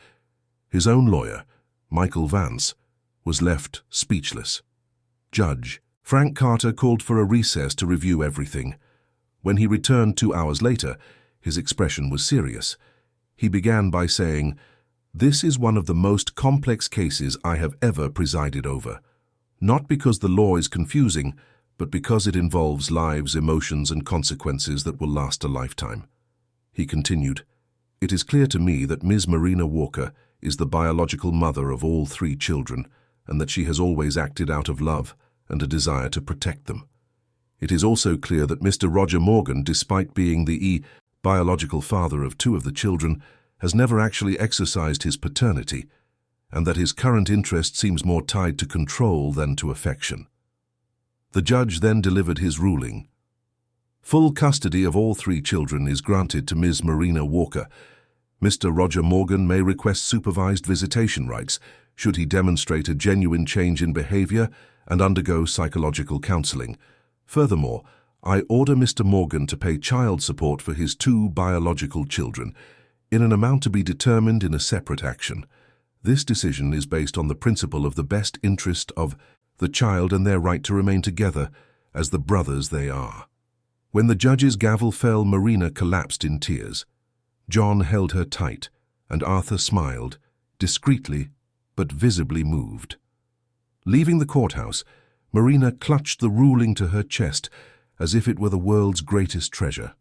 His own lawyer, Michael Vance, was left speechless. Judge Frank Carter called for a recess to review everything. When he returned 2 hours later, his expression was serious. He began by saying, "This is one of the most complex cases I have ever presided over. Not because the law is confusing, but because it involves lives, emotions, and consequences that will last a lifetime." He continued, "It is clear to me that Ms. Marina Walker is the biological mother of all 3 children, and that she has always acted out of love and a desire to protect them. It is also clear that Mr. Roger Morgan, despite being the biological father of 2 of the children, has never actually exercised his paternity, and that his current interest seems more tied to control than to affection." The judge then delivered his ruling. Full custody of all 3 children is granted to Ms. Marina Walker. Mr. Roger Morgan may request supervised visitation rights should he demonstrate a genuine change in behavior and undergo psychological counseling. Furthermore, I order Mr. Morgan to pay child support for his 2 biological children, in an amount to be determined in a separate action. This decision is based on the principle of the best interest of the child and their right to remain together as the brothers they are. When the judge's gavel fell, Marina collapsed in tears. John held her tight, and Arthur smiled, discreetly but visibly moved. Leaving the courthouse, Marina clutched the ruling to her chest as if it were the world's greatest treasure.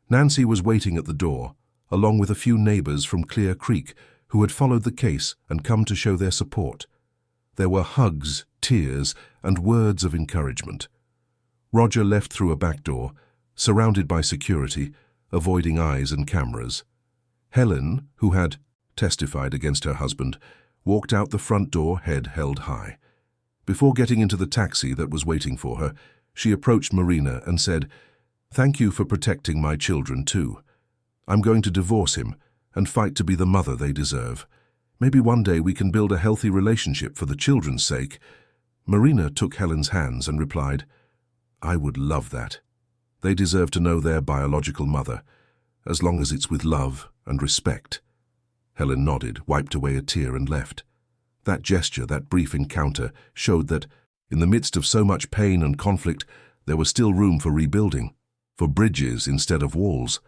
Nancy was waiting at the door, along with a few neighbors from Clear Creek who had followed the case and come to show their support. There were hugs, tears, and words of encouragement. Roger left through a back door, surrounded by security, avoiding eyes and cameras. Helen, who had testified against her husband, walked out the front door, head held high. Before getting into the taxi that was waiting for her, she approached Marina and said, "Thank you for protecting my children too. I'm going to divorce him and fight to be the mother they deserve. Maybe one day we can build a healthy relationship for the children's sake." Marina took Helen's hands and replied, "I would love that. They deserve to know their biological mother, as long as it's with love and respect." Helen nodded, wiped away a tear and left. That gesture, that brief encounter, showed that, in the midst of so much pain and conflict, there was still room for rebuilding, for bridges instead of walls.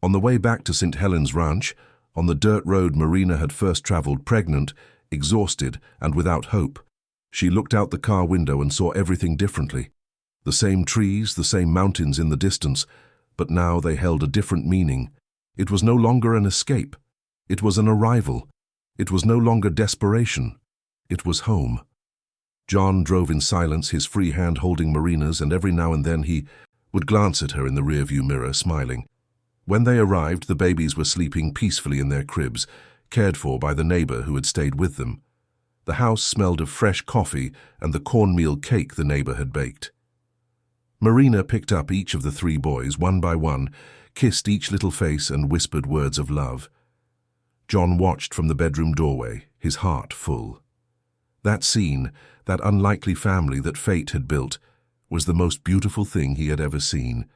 On the way back to St. Helens Ranch, on the dirt road Marina had first traveled pregnant, exhausted and without hope, she looked out the car window and saw everything differently. The same trees, the same mountains in the distance, but now they held a different meaning. It was no longer an escape. It was an arrival. It was no longer desperation. It was home. John drove in silence, his free hand holding Marina's, and every now and then he would glance at her in the rearview mirror, smiling. When they arrived, the babies were sleeping peacefully in their cribs, cared for by the neighbor who had stayed with them. The house smelled of fresh coffee and the cornmeal cake the neighbor had baked. Marina picked up each of the 3 boys, one by one, kissed each little face and whispered words of love. John watched from the bedroom doorway, his heart full. That scene, that unlikely family that fate had built, was the most beautiful thing he had ever seen.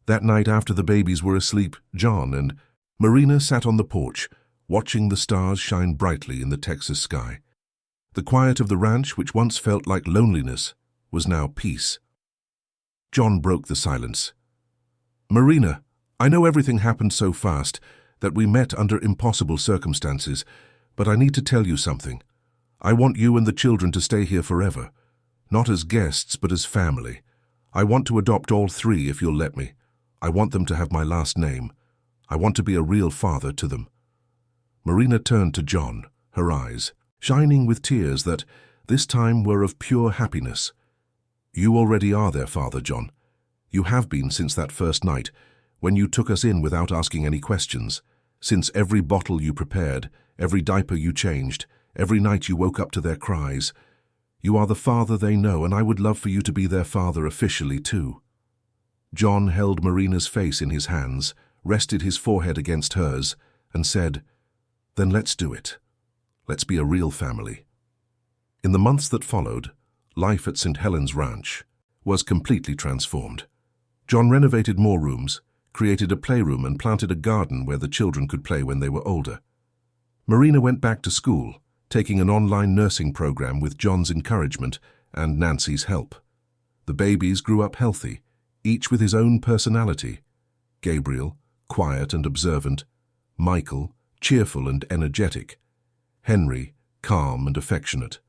That night after the babies were asleep, John and Marina sat on the porch, watching the stars shine brightly in the Texas sky. The quiet of the ranch, which once felt like loneliness, was now peace. John broke the silence. "Marina, I know everything happened so fast, that we met under impossible circumstances, but I need to tell you something. I want you and the children to stay here forever. Not as guests, but as family. I want to adopt all 3 if you'll let me. I want them to have my last name. I want to be a real father to them." Marina turned to John, her eyes shining with tears that, this time, were of pure happiness. "You already are their father, John. You have been since that first night, when you took us in without asking any questions, since every bottle you prepared, every diaper you changed, every night you woke up to their cries. You are the father they know, and I would love for you to be their father officially too." John held Marina's face in his hands, rested his forehead against hers, and said, "Then let's do it. Let's be a real family." In the months that followed, life at St. Helens Ranch was completely transformed. John renovated more rooms, created a playroom and planted a garden where the children could play when they were older. Marina went back to school, taking an online nursing program with John's encouragement and Nancy's help. The babies grew up healthy, each with his own personality. Gabriel, quiet and observant. Michael, cheerful and energetic. Henry, calm and affectionate.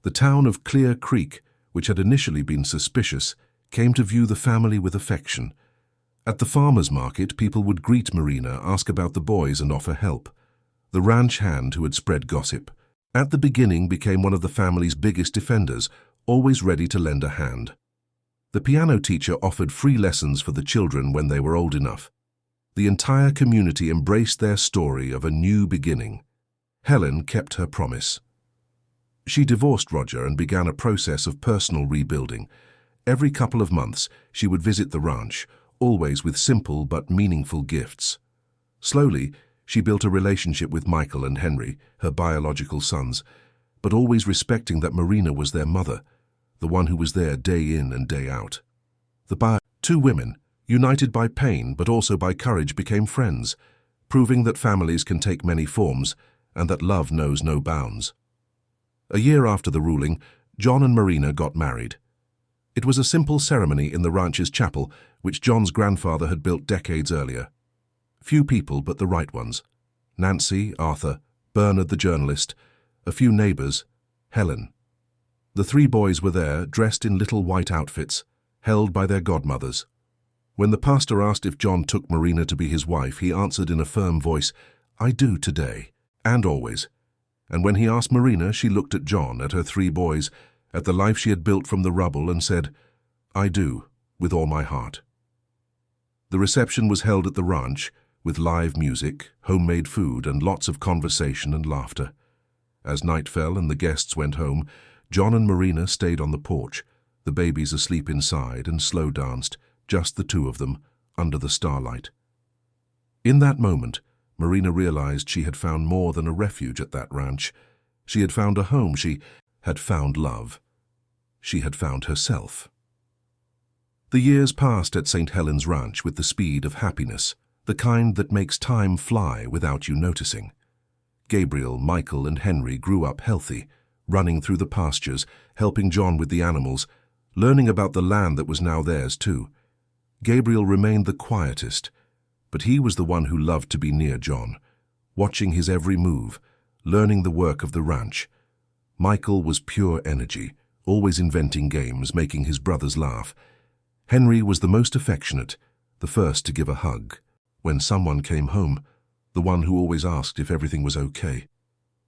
The town of Clear Creek, which had initially been suspicious, came to view the family with affection. At the farmer's market, people would greet Marina, ask about the boys and offer help. The ranch hand who had spread gossip, at the beginning became one of the family's biggest defenders, always ready to lend a hand. The piano teacher offered free lessons for the children when they were old enough. The entire community embraced their story of a new beginning. Helen kept her promise. She divorced Roger and began a process of personal rebuilding. Every couple of months, she would visit the ranch, always with simple but meaningful gifts. Slowly, she built a relationship with Michael and Henry, her biological sons, but always respecting that Marina was their mother, the one who was there day in and day out. The 2 women, united by pain but also by courage, became friends, proving that families can take many forms and that love knows no bounds. A year after the ruling, John and Marina got married. It was a simple ceremony in the ranch's chapel, which John's grandfather had built decades earlier. Few people, but the right ones. Nancy, Arthur, Bernard the journalist, a few neighbors, Helen. The 3 boys were there, dressed in little white outfits, held by their godmothers. When the pastor asked if John took Marina to be his wife, he answered in a firm voice, "I do today, and always." And when he asked Marina, she looked at John, at her 3 boys, at the life she had built from the rubble, and said, "I do, with all my heart." The reception was held at the ranch, with live music, homemade food, and lots of conversation and laughter. As night fell and the guests went home, John and Marina stayed on the porch, the babies asleep inside, and slow danced, just the 2 of them, under the starlight. In that moment, Marina realized she had found more than a refuge at that ranch. She had found a home. She had found love. She had found herself. The years passed at St. Helens Ranch with the speed of happiness, the kind that makes time fly without you noticing. Gabriel, Michael, and Henry grew up healthy, running through the pastures, helping John with the animals, learning about the land that was now theirs too. Gabriel remained the quietest, but he was the one who loved to be near John, watching his every move, learning the work of the ranch. Michael was pure energy, always inventing games, making his brothers laugh. Henry was the most affectionate, the first to give a hug. When someone came home, the one who always asked if everything was okay.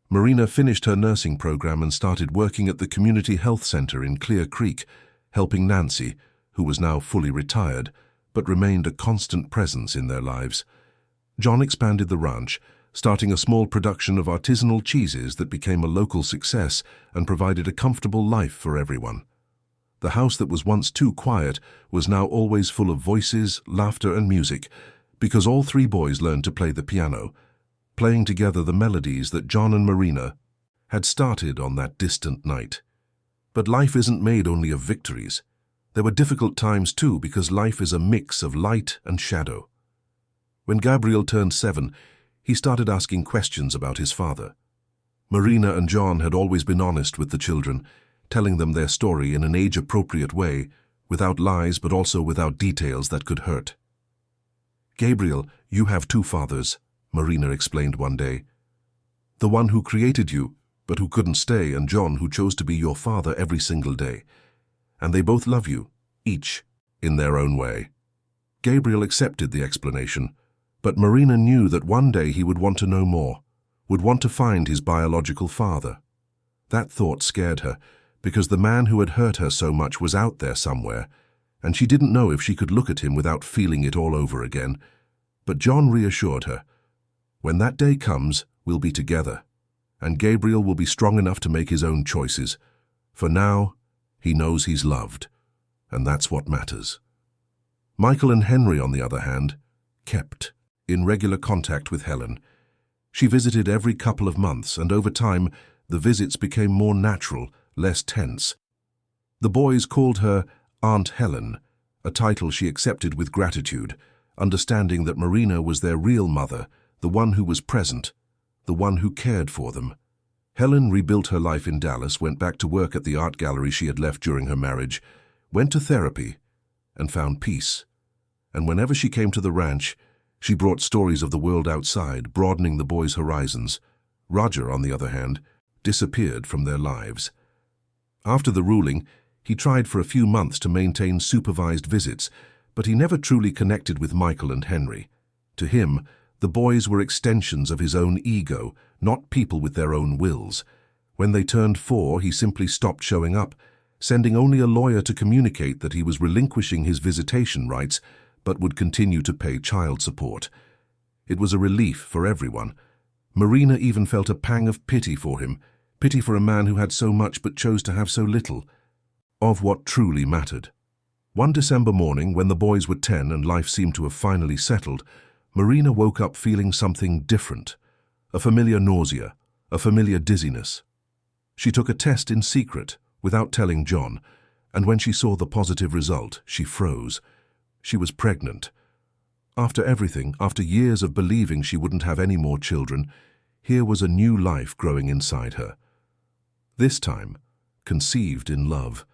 Marina finished her nursing program and started working at the community health center in Clear Creek, helping Nancy, who was now fully retired, but remained a constant presence in their lives. John expanded the ranch, starting a small production of artisanal cheeses that became a local success and provided a comfortable life for everyone. The house that was once too quiet was now always full of voices, laughter, and music, because all three boys learned to play the piano, playing together the melodies that John and Marina had started on that distant night. But life isn't made only of victories. There were difficult times too, because life is a mix of light and shadow. When Gabriel turned 7, he started asking questions about his father. Marina and John had always been honest with the children, telling them their story in an age-appropriate way, without lies but also without details that could hurt. "Gabriel, you have 2 fathers," Marina explained one day. "The one who created you, but who couldn't stay, and John, who chose to be your father every single day. And they both love you, each, in their own way." Gabriel accepted the explanation, but Marina knew that one day he would want to know more, would want to find his biological father. That thought scared her, because the man who had hurt her so much was out there somewhere, and she didn't know if she could look at him without feeling it all over again. But John reassured her, "When that day comes, we'll be together, and Gabriel will be strong enough to make his own choices. For now, he knows he's loved, and that's what matters." Michael and Henry, on the other hand, kept in regular contact with Helen. She visited every couple of months, and over time, the visits became more natural, less tense. The boys called her Aunt Helen, a title she accepted with gratitude, understanding that Marina was their real mother, the one who was present, the one who cared for them. Helen rebuilt her life in Dallas, went back to work at the art gallery she had left during her marriage, went to therapy, and found peace. And whenever she came to the ranch, she brought stories of the world outside, broadening the boys' horizons. Roger, on the other hand, disappeared from their lives. After the ruling, he tried for a few months to maintain supervised visits, but he never truly connected with Michael and Henry. To him, the boys were extensions of his own ego, not people with their own wills. When they turned 4, he simply stopped showing up, sending only a lawyer to communicate that he was relinquishing his visitation rights, but would continue to pay child support. It was a relief for everyone. Marina even felt a pang of pity for him, pity for a man who had so much but chose to have so little of what truly mattered. One December morning, when the boys were 10 and life seemed to have finally settled, Marina woke up feeling something different, a familiar nausea, a familiar dizziness. She took a test in secret, without telling John, and when she saw the positive result, she froze. She was pregnant. After everything, after years of believing she wouldn't have any more children, here was a new life growing inside her. This time, conceived in love,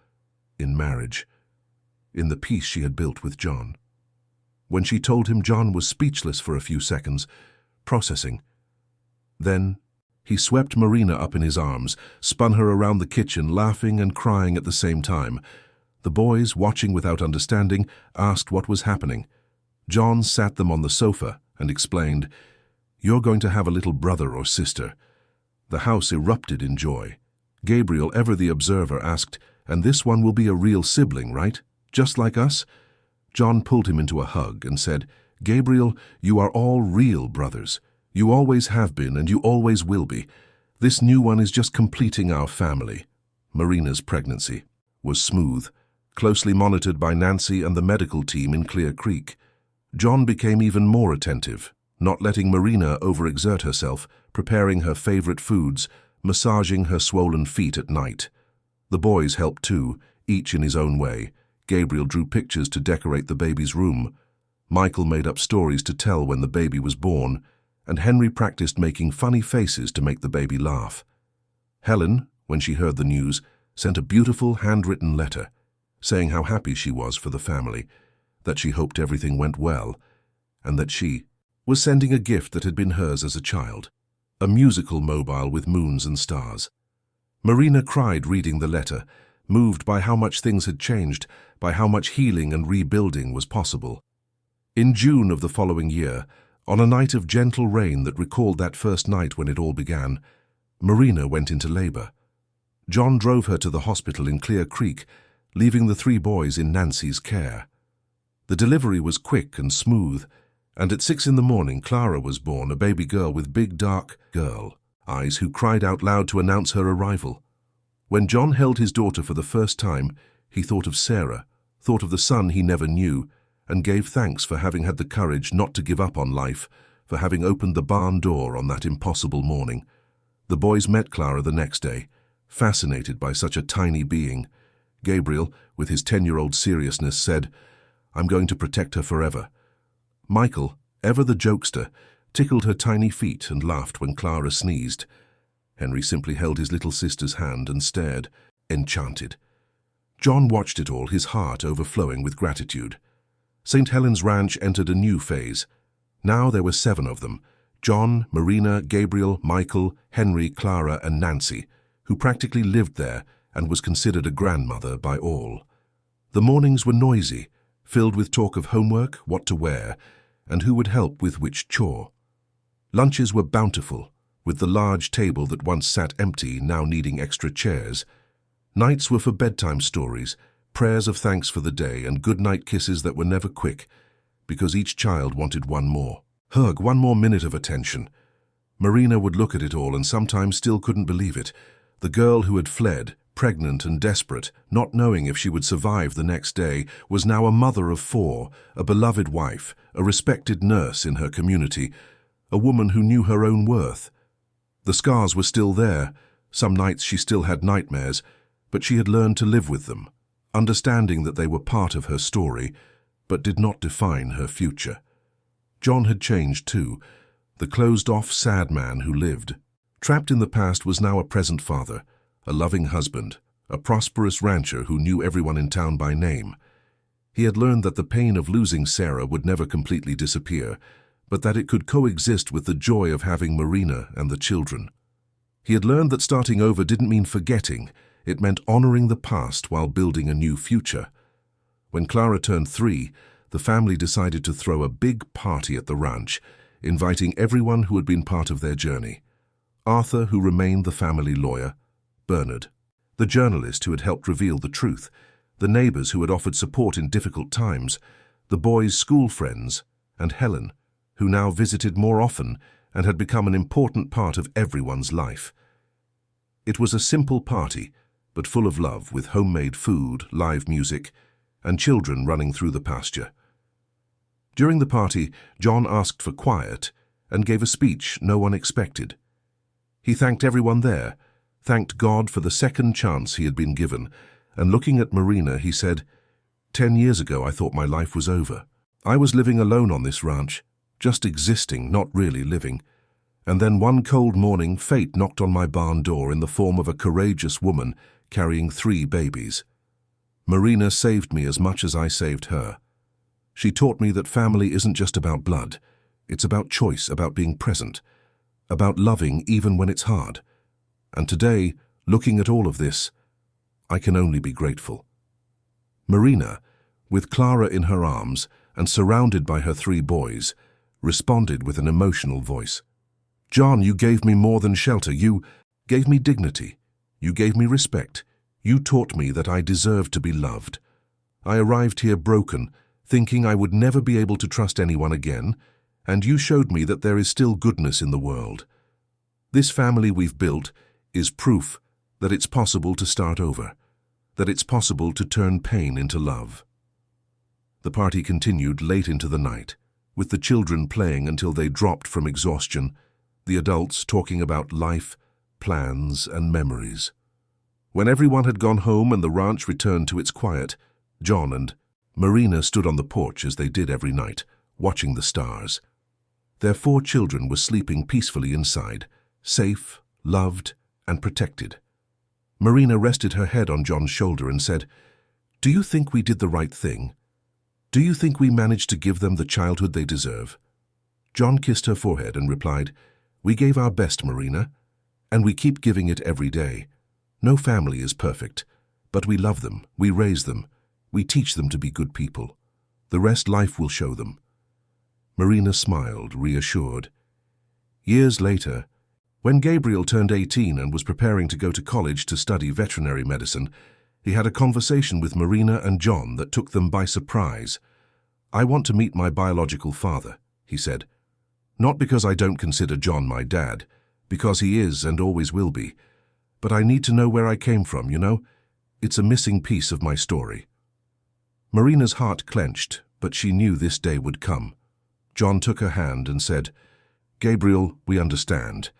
in marriage, in the peace she had built with John. When she told him, John was speechless for a few seconds, processing. Then, he swept Marina up in his arms, spun her around the kitchen, laughing and crying at the same time. The boys, watching without understanding, asked what was happening. John sat them on the sofa and explained, "You're going to have a little brother or sister." The house erupted in joy. Gabriel, ever the observer, asked, "And this one will be a real sibling, right? Just like us?" John pulled him into a hug and said, "Gabriel, you are all real brothers. You always have been and you always will be. This new one is just completing our family." Marina's pregnancy was smooth, closely monitored by Nancy and the medical team in Clear Creek. John became even more attentive, not letting Marina overexert herself, preparing her favorite foods, massaging her swollen feet at night. The boys helped too, each in his own way. Gabriel drew pictures to decorate the baby's room. Michael made up stories to tell when the baby was born, and Henry practiced making funny faces to make the baby laugh. Helen, when she heard the news, sent a beautiful handwritten letter, saying how happy she was for the family, that she hoped everything went well, and that she was sending a gift that had been hers as a child, a musical mobile with moons and stars. Marina cried reading the letter, moved by how much things had changed, by how much healing and rebuilding was possible. In June of the following year, on a night of gentle rain that recalled that first night when it all began, Marina went into labor. John drove her to the hospital in Clear Creek, leaving the 3 boys in Nancy's care. The delivery was quick and smooth, and at 6 in the morning Clara was born, a baby girl with big dark girl eyes who cried out loud to announce her arrival. When John held his daughter for the first time, he thought of Sarah, thought of the son he never knew, and gave thanks for having had the courage not to give up on life, for having opened the barn door on that impossible morning. The boys met Clara the next day, fascinated by such a tiny being. Gabriel, with his 10-year-old seriousness, said, "I'm going to protect her forever." Michael, ever the jokester, tickled her tiny feet and laughed when Clara sneezed. Henry simply held his little sister's hand and stared, enchanted. John watched it all, his heart overflowing with gratitude. St. Helens Ranch entered a new phase. Now there were 7 of them: John, Marina, Gabriel, Michael, Henry, Clara, and Nancy, who practically lived there and was considered a grandmother by all. The mornings were noisy, filled with talk of homework, what to wear, and who would help with which chore. Lunches were bountiful, with the large table that once sat empty now needing extra chairs. Nights were for bedtime stories, prayers of thanks for the day, and good-night kisses that were never quick, because each child wanted one more hug, one more minute of attention. Marina would look at it all and sometimes still couldn't believe it. The girl who had fled, pregnant and desperate, not knowing if she would survive the next day, was now a mother of 4, a beloved wife, a respected nurse in her community, a woman who knew her own worth. The scars were still there. Some nights she still had nightmares, but she had learned to live with them, understanding that they were part of her story, but did not define her future. John had changed too. The closed-off, sad man who lived, trapped in the past, was now a present father, a loving husband, a prosperous rancher who knew everyone in town by name. He had learned that the pain of losing Sarah would never completely disappear, but that it could coexist with the joy of having Marina and the children. He had learned that starting over didn't mean forgetting, it meant honoring the past while building a new future. When Clara turned 3, the family decided to throw a big party at the ranch, inviting everyone who had been part of their journey. Arthur, who remained the family lawyer, Bernard, the journalist who had helped reveal the truth, the neighbors who had offered support in difficult times, the boys' school friends, and Helen, who now visited more often and had become an important part of everyone's life. It was a simple party, but full of love, with homemade food, live music, and children running through the pasture. During the party, John asked for quiet and gave a speech no one expected. He thanked everyone there, thanked God for the second chance he had been given, and looking at Marina, he said, "10 years ago I thought my life was over. I was living alone on this ranch, just existing, not really living. And then one cold morning, fate knocked on my barn door in the form of a courageous woman carrying 3 babies. Marina saved me as much as I saved her. She taught me that family isn't just about blood. It's about choice, about being present, about loving even when it's hard. And today, looking at all of this, I can only be grateful." Marina, with Clara in her arms and surrounded by her 3 boys, responded with an emotional voice. "John, you gave me more than shelter. You gave me dignity. You gave me respect. You taught me that I deserved to be loved. I arrived here broken, thinking I would never be able to trust anyone again, and you showed me that there is still goodness in the world. This family we've built is proof that it's possible to start over, that it's possible to turn pain into love." The party continued late into the night, with the children playing until they dropped from exhaustion, the adults talking about life, plans, and memories. When everyone had gone home and the ranch returned to its quiet, John and Marina stood on the porch as they did every night, watching the stars. Their 4 children were sleeping peacefully inside, safe, loved, and protected. Marina rested her head on John's shoulder and said, "Do you think we did the right thing? Do you think we managed to give them the childhood they deserve?" John kissed her forehead and replied, "We gave our best, Marina, and we keep giving it every day. No family is perfect, but we love them, we raise them, we teach them to be good people. The rest life will show them." Marina smiled, reassured. Years later, when Gabriel turned 18 and was preparing to go to college to study veterinary medicine, he had a conversation with Marina and John that took them by surprise. "I want to meet my biological father," he said. "Not because I don't consider John my dad, because he is and always will be. But I need to know where I came from, you know? It's a missing piece of my story." Marina's heart clenched, but she knew this day would come. John took her hand and said, "Gabriel, we understand,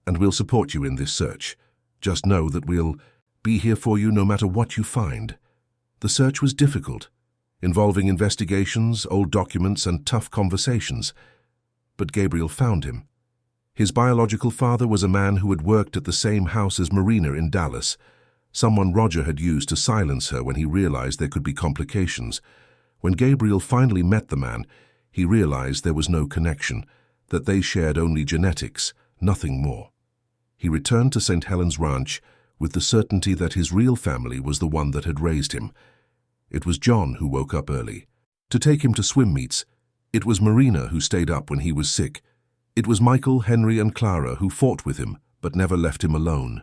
and we'll support you in this search. Just know that we'll be here for you no matter what you find." The search was difficult, involving investigations, old documents, and tough conversations. But Gabriel found him. His biological father was a man who had worked at the same house as Marina in Dallas, someone Roger had used to silence her when he realized there could be complications. When Gabriel finally met the man, he realized there was no connection, that they shared only genetics, nothing more. He returned to St. Helens Ranch with the certainty that his real family was the one that had raised him. It was John who woke up early to take him to swim meets. It was Marina who stayed up when he was sick. It was Michael, Henry, and Clara who fought with him but never left him alone.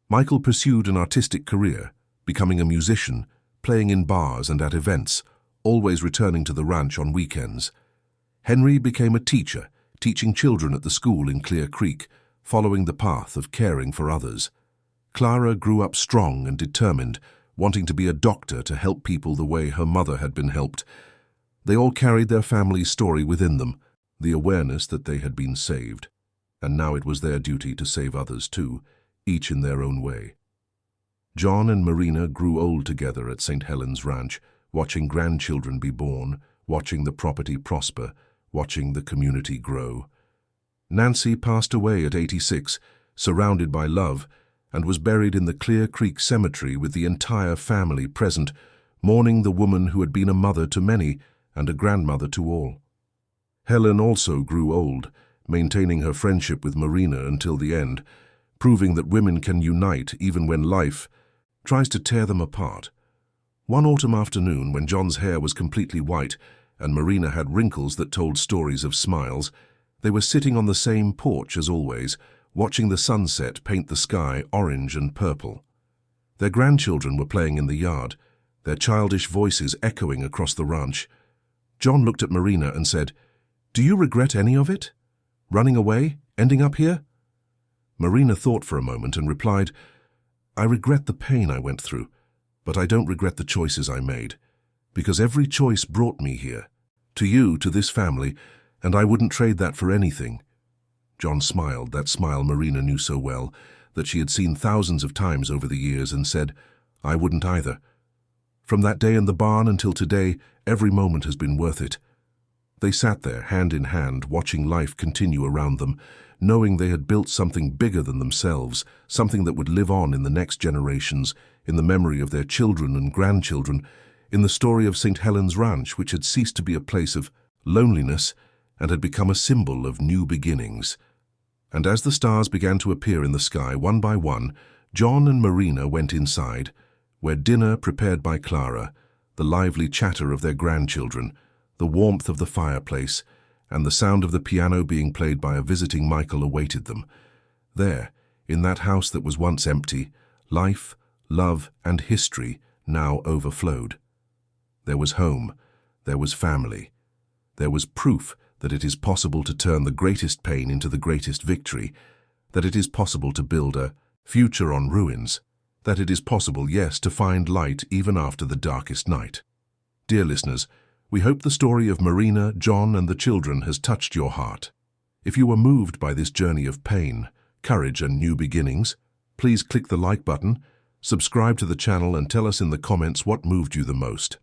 Michael pursued an artistic career, becoming a musician, playing in bars and at events, always returning to the ranch on weekends. Henry became a teacher, teaching children at the school in Clear Creek, following the path of caring for others. Clara grew up strong and determined, wanting to be a doctor to help people the way her mother had been helped. They all carried their family's story within them, the awareness that they had been saved. And now it was their duty to save others too, each in their own way. John and Marina grew old together at St. Helens Ranch, watching grandchildren be born, watching the property prosper, watching the community grow. Nancy passed away at 86, surrounded by love, and was buried in the Clear Creek Cemetery with the entire family present, mourning the woman who had been a mother to many and a grandmother to all. Helen also grew old, maintaining her friendship with Marina until the end, proving that women can unite even when life tries to tear them apart. One autumn afternoon, when John's hair was completely white and Marina had wrinkles that told stories of smiles, they were sitting on the same porch as always, watching the sunset paint the sky orange and purple. Their grandchildren were playing in the yard, their childish voices echoing across the ranch. John looked at Marina and said, "Do you regret any of it? Running away? Ending up here?" Marina thought for a moment and replied, "I regret the pain I went through, but I don't regret the choices I made, because every choice brought me here, to you, to this family, and I wouldn't trade that for anything." John smiled, that smile Marina knew so well, that she had seen thousands of times over the years, and said, "I wouldn't either. From that day in the barn until today, every moment has been worth it." They sat there, hand in hand, watching life continue around them, knowing they had built something bigger than themselves, something that would live on in the next generations, in the memory of their children and grandchildren, in the story of St. Helens Ranch, which had ceased to be a place of loneliness and had become a symbol of new beginnings. And as the stars began to appear in the sky one by one, John and Marina went inside, where dinner prepared by Clara, the lively chatter of their grandchildren, the warmth of the fireplace, and the sound of the piano being played by a visiting Michael awaited them. There, in that house that was once empty, life, love, and history now overflowed. There was home, there was family, there was proof that it is possible to turn the greatest pain into the greatest victory, that it is possible to build a future on ruins, that it is possible, yes, to find light even after the darkest night. Dear listeners, we hope the story of Marina, John, and the children has touched your heart. If you were moved by this journey of pain, courage, and new beginnings, please click the like button, subscribe to the channel, and tell us in the comments what moved you the most.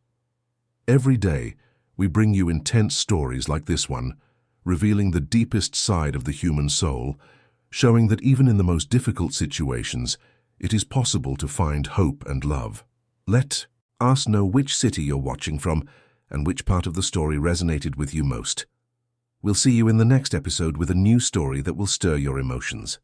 Every day, we bring you intense stories like this one, revealing the deepest side of the human soul, showing that even in the most difficult situations, it is possible to find hope and love. Let us know which city you're watching from and which part of the story resonated with you most. We'll see you in the next episode with a new story that will stir your emotions.